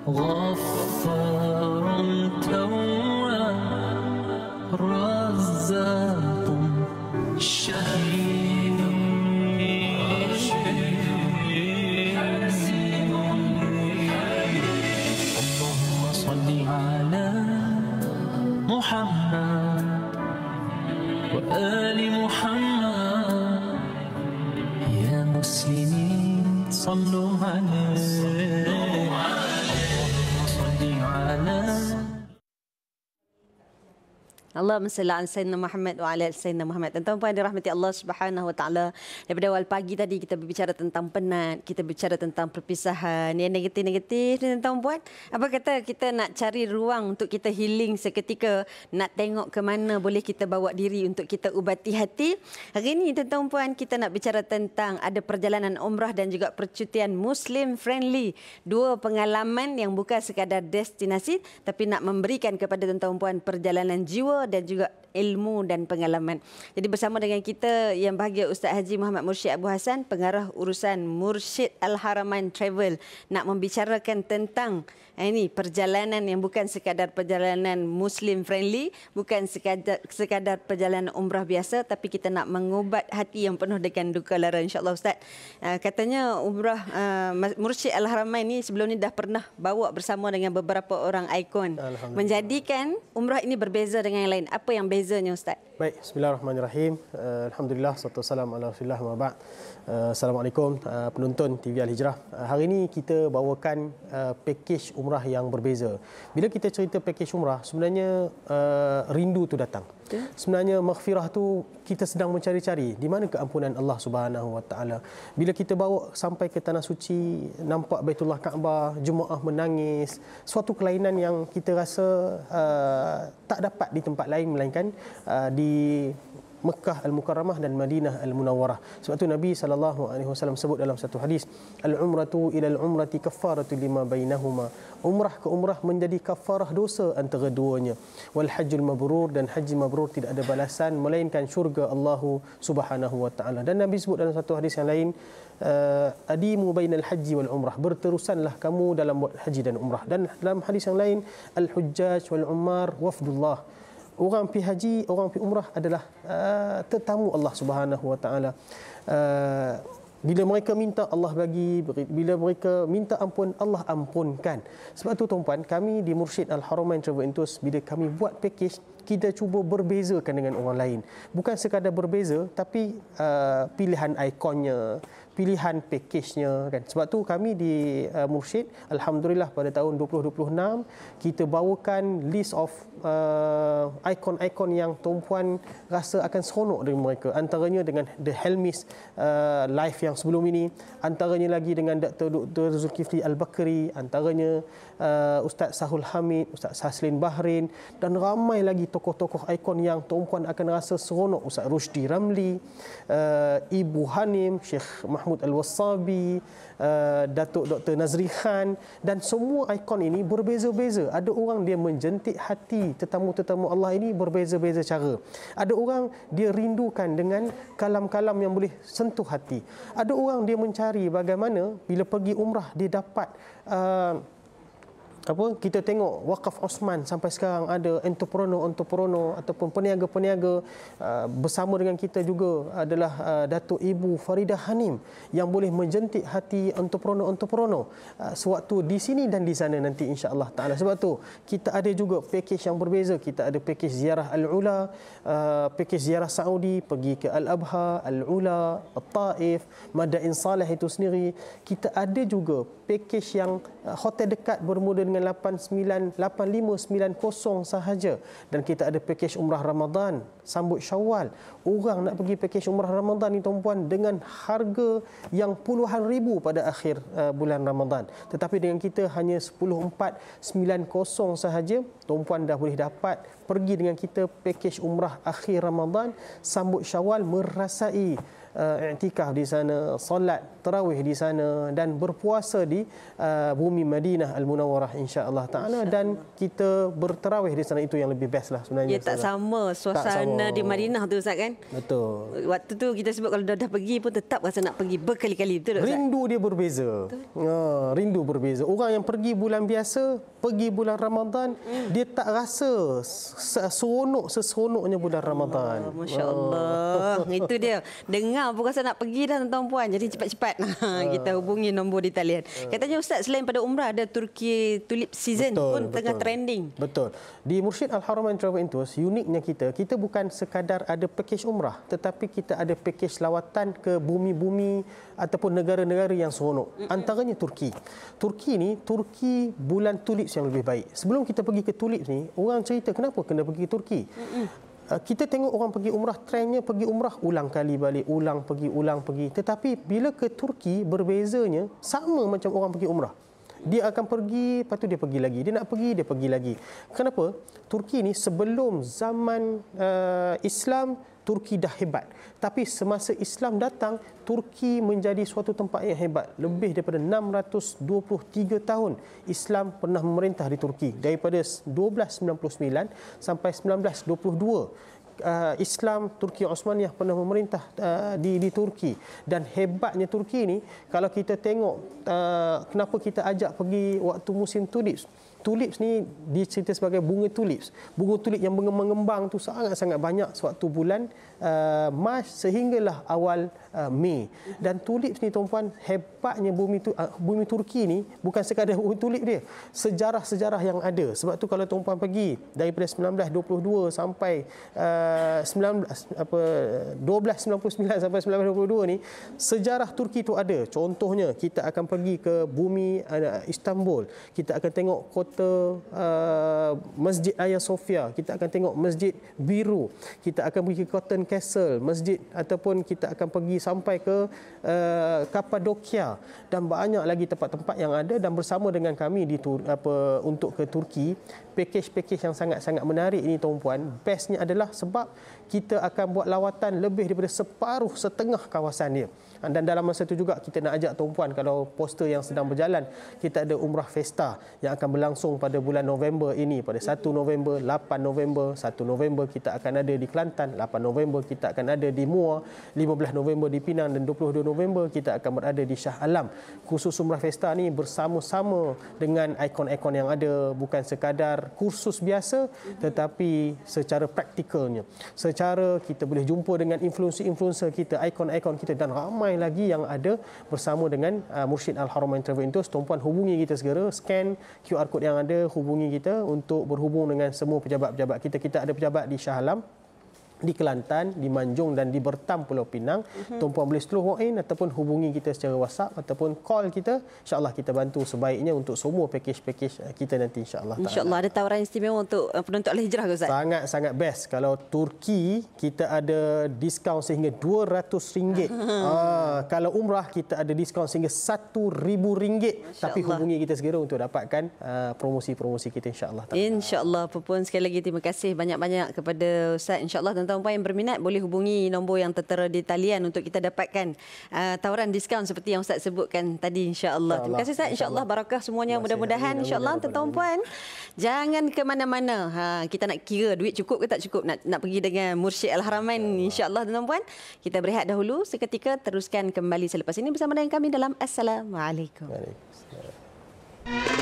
غفار تواب رزاق شهيد اللهم صل على محمد وآل محمد يا مسلمين صلوا عليه اللهم صل على Allahumma salli ala sayyidina Muhammad wa ala ali sayyidina Muhammad. Tuan-tuan dirahmati Allah Subhanahu wa taala. Daripada awal pagi tadi kita berbicara tentang penat, kita berbicara tentang perpisahan, yang negatif-negatif ni tuan-puan. Apa kata kita nak cari ruang untuk kita healing seketika, nak tengok ke mana boleh kita bawa diri untuk kita ubati hati. Hari ini tuan-puan kita nak bicara tentang ada perjalanan umrah dan juga percutian Muslim friendly. Dua pengalaman yang bukan sekadar destinasi tapi nak memberikan kepada tuan-puan perjalanan jiwa dan juga ilmu dan pengalaman. Jadi bersama dengan kita yang bahagia Ustaz Haji Muhammad Mursyid Abu Hassan, pengarah urusan Mursyid Al-Haramain Travel, nak membicarakan tentang ini perjalanan yang bukan sekadar perjalanan Muslim friendly, bukan sekadar perjalanan umrah biasa, tapi kita nak mengubat hati yang penuh dengan duka lara, insya-Allah Ustaz. Katanya umrah Mursyid Al-Haramain ni sebelum ni dah pernah bawa bersama dengan beberapa orang ikon, menjadikan umrah ini berbeza dengan yang lain. Apa yang bezanya Ustaz? Baik, bismillahirrahmanirrahim. Alhamdulillah, salatu wassalamu ala Rasulillah wa ba'd. Assalamualaikum penonton TV Al-Hijrah. Hari ini kita bawakan pakej umrah yang berbeza. Bila kita cerita pakej umrah, sebenarnya rindu tu datang. Sebenarnya maghfirah tu kita sedang mencari-cari di mana keampunan Allah Subhanahu wa taala. Bila kita bawa sampai ke tanah suci, nampak Baitullah Kaabah, jemaah menangis, suatu kelainan yang kita rasa tak dapat di tempat lain melainkan di Mekah Al-Mukarramah dan Madinah Al-Munawwarah. Sebab itu Nabi SAW sebut dalam satu hadis, al-umratu ila al-umrati kaffaratu lima bainahuma. Umrah ke umrah menjadi kafarah dosa antara duanya. Wal hajjul mabrur, dan haji mabrur tidak ada balasan melainkan syurga Allah Subhanahu wa taala. Dan Nabi sebut dalam satu hadis yang lain, adimu bainal haji wal umrah, berterusanlah kamu dalam buat haji dan umrah. Dan dalam hadis yang lain, al-hujjaj wal ummar wafdullah. Orang pergi haji, orang pergi umrah adalah tetamu Allah Subhanahu wa taala. Bila mereka minta, Allah bagi. Bila mereka minta ampun, Allah ampunkan. Sebab tu tuan-puan, kami di Mursyid Al-Haramain Travel Entus, bila kami buat pakej, kita cuba berbezakan dengan orang lain. Bukan sekadar berbeza, tapi pilihan ikonnya, pilihan pakejnya kan. Sebab tu kami di Mursyid, alhamdulillah pada tahun 2026 kita bawakan list of ikon-ikon yang tuan-puan rasa akan seronok dari mereka. Antaranya dengan The Helmis live yang sebelum ini, antaranya lagi dengan Dr. Zulkifli Al-Bakri, antaranya Ustaz Sahul Hamid, Ustaz Haslin Bahrain, dan ramai lagi tokoh-tokoh ikon yang tuan-puan akan rasa seronok. Ustaz Rushdie Ramli, Ibu Hanim, Syekh Mahmud Al-Wassabi, Datuk Dr. Nazri Khan, dan semua ikon ini berbeza-beza. Ada orang dia menjentik hati tetamu-tetamu Allah ini berbeza-beza cara. Ada orang dia rindukan dengan kalam-kalam yang boleh sentuh hati. Ada orang dia mencari bagaimana bila pergi umrah dia dapat kita tengok Waqaf Osman sampai sekarang ada entrepreneur ataupun peniaga-peniaga. Bersama dengan kita juga adalah Datuk Ibu Faridah Hanim yang boleh menjentik hati entrepreneur sewaktu di sini dan di sana nanti, insya-Allah taala. Sebab tu kita ada juga pakej yang berbeza. Kita ada pakej ziarah Al-Ula, pakej ziarah Saudi, pergi ke Al-Abha, Al-Ula, At-Taif, Madain Saleh itu sendiri. Kita ada juga pakej yang hotel dekat bermula dengan 8590 sahaja. Dan kita ada pakej umrah Ramadan sambut Syawal. Orang nak pergi pakej umrah Ramadan ni tuan-puan dengan harga yang puluhan ribu pada akhir bulan Ramadan. Tetapi dengan kita hanya 10490 sahaja, tuan-puan dah boleh dapat pergi dengan kita pakej umrah akhir Ramadan sambut Syawal, merasai i'tikaf di sana, solat tarawih di sana dan berpuasa di bumi Madinah Al-Munawwarah insya-Allah taala, dan kita bertarawih di sana. Itu yang lebih best lah sebenarnya. Ya, tak sama suasana di Madinah tu Ustaz kan? Betul. Waktu tu kita sebut kalau dah pergi pun tetap rasa nak pergi berkali-kali, betul tak Ustaz? Rindu dia berbeza. Rindu berbeza. Orang yang pergi bulan biasa, pergi bulan Ramadan, dia tak rasa seronoknya bulan Ramadan. Masya Allah. Itu dia. Dengar pun rasa nak pergi dah tuan-tuan puan. Jadi cepat-cepat kita hubungi nombor di talian. Katanya Ustaz, selain pada umrah ada Turki Tulip Season pun tengah trending. Betul. Di Mursyid Al-Haramain Travel and Tours, uniknya kita bukan sekadar ada pakej umrah, tetapi kita ada pakej lawatan ke bumi-bumi ataupun negara-negara yang seronok. Antaranya Turki. Turki bulan tulip yang lebih baik. Sebelum kita pergi ke tulip ni, orang cerita kenapa kena pergi ke Turki. Kita tengok orang pergi umrah, trendnya pergi umrah ulang kali balik, ulang pergi. Tetapi bila ke Turki, berbezanya sama macam orang pergi umrah. Dia akan pergi, lepas tu dia pergi lagi. Dia nak pergi, dia pergi lagi. Kenapa? Turki ni sebelum zaman Islam, Turki dah hebat. Tapi semasa Islam datang, Turki menjadi suatu tempat yang hebat. Lebih daripada 623 tahun Islam pernah memerintah di Turki. Daripada 1299 sampai 1922. Islam Turki Osmaniyah pernah memerintah di Turki. Dan hebatnya Turki ni, kalau kita tengok kenapa kita ajak pergi waktu musim tulips. Tulips ni dicerita sebagai bunga tulips. Bunga tulip yang mengembang tu sangat-sangat banyak sewaktu bulan Mac sehinggalah awal Mei. Dan tulips ni tuan-puan, hebatnya bumi Turki ni bukan sekadar bumi tulip dia. Sejarah-sejarah yang ada. Sebab tu kalau tuan-puan pergi daripada 1922 sampai 1299 sampai 1922 ni, sejarah Turki tu ada. Contohnya, kita akan pergi ke bumi Istanbul. Kita akan tengok kota Masjid Hagia Sophia, kita akan tengok Masjid Biru, kita akan pergi ke Cotton Castle, masjid, ataupun kita akan pergi sampai ke Kapadokia dan banyak lagi tempat-tempat yang ada. Dan bersama dengan kami untuk ke Turki, pakej-pakej yang sangat-sangat menarik ini tuan-puan, bestnya adalah sebab kita akan buat lawatan lebih daripada setengah kawasan dia. Dan dalam masa itu juga kita nak ajak tuan-puan, kalau poster yang sedang berjalan, kita ada Umrah Festa yang akan berlangsung pada bulan November ini, pada 1 November, 8 November, 1 November kita akan ada di Kelantan, 8 November kita akan ada di Muar, 15 November di Penang dan 22 November kita akan berada di Shah Alam. Khusus Umrah Festa ni bersama-sama dengan ikon-ikon yang ada, bukan sekadar kursus biasa tetapi secara praktikalnya. Secara kita boleh jumpa dengan influencer-influencer kita, ikon-ikon kita dan ramai lagi yang ada bersama dengan Mursyid Al-Haramain Travel and Tours. Tuan-puan hubungi kita segera, scan QR code yang ada, hubungi kita untuk berhubung dengan semua pejabat-pejabat kita. Kita ada pejabat di Shah Alam, di Kelantan, di Manjung dan di Bertam Pulau Pinang. Tuan-puan boleh terus walk in ataupun hubungi kita secara WhatsApp ataupun call kita. InsyaAllah kita bantu sebaiknya untuk semua pakej-pakej kita nanti insyaAllah. InsyaAllah ada tawaran istimewa untuk penonton Al-Hijrah ke Ustaz? Sangat-sangat best. Kalau Turki kita ada diskaun sehingga RM200. Kalau umrah kita ada diskaun sehingga RM1,000. Tapi hubungi kita segera untuk dapatkan promosi-promosi kita insyaAllah. InsyaAllah. Pun sekali lagi terima kasih banyak-banyak kepada Ustaz. InsyaAllah tuan-tuan yang berminat boleh hubungi nombor yang tertera di talian untuk kita dapatkan tawaran diskaun seperti yang Ustaz sebutkan tadi insya-Allah. Terima kasih Ustaz. Insya-Allah barakah semuanya mudah-mudahan insya-Allah tuan-tuan. Jangan ke mana-mana. Kita nak kira duit cukup ke tak cukup nak pergi dengan Mursyid Al-Haramain insya-Allah tuan-tuan. Kita berehat dahulu seketika, teruskan kembali selepas ini bersama dengan kami dalam Assalamualaikum. Waalaikumsalam.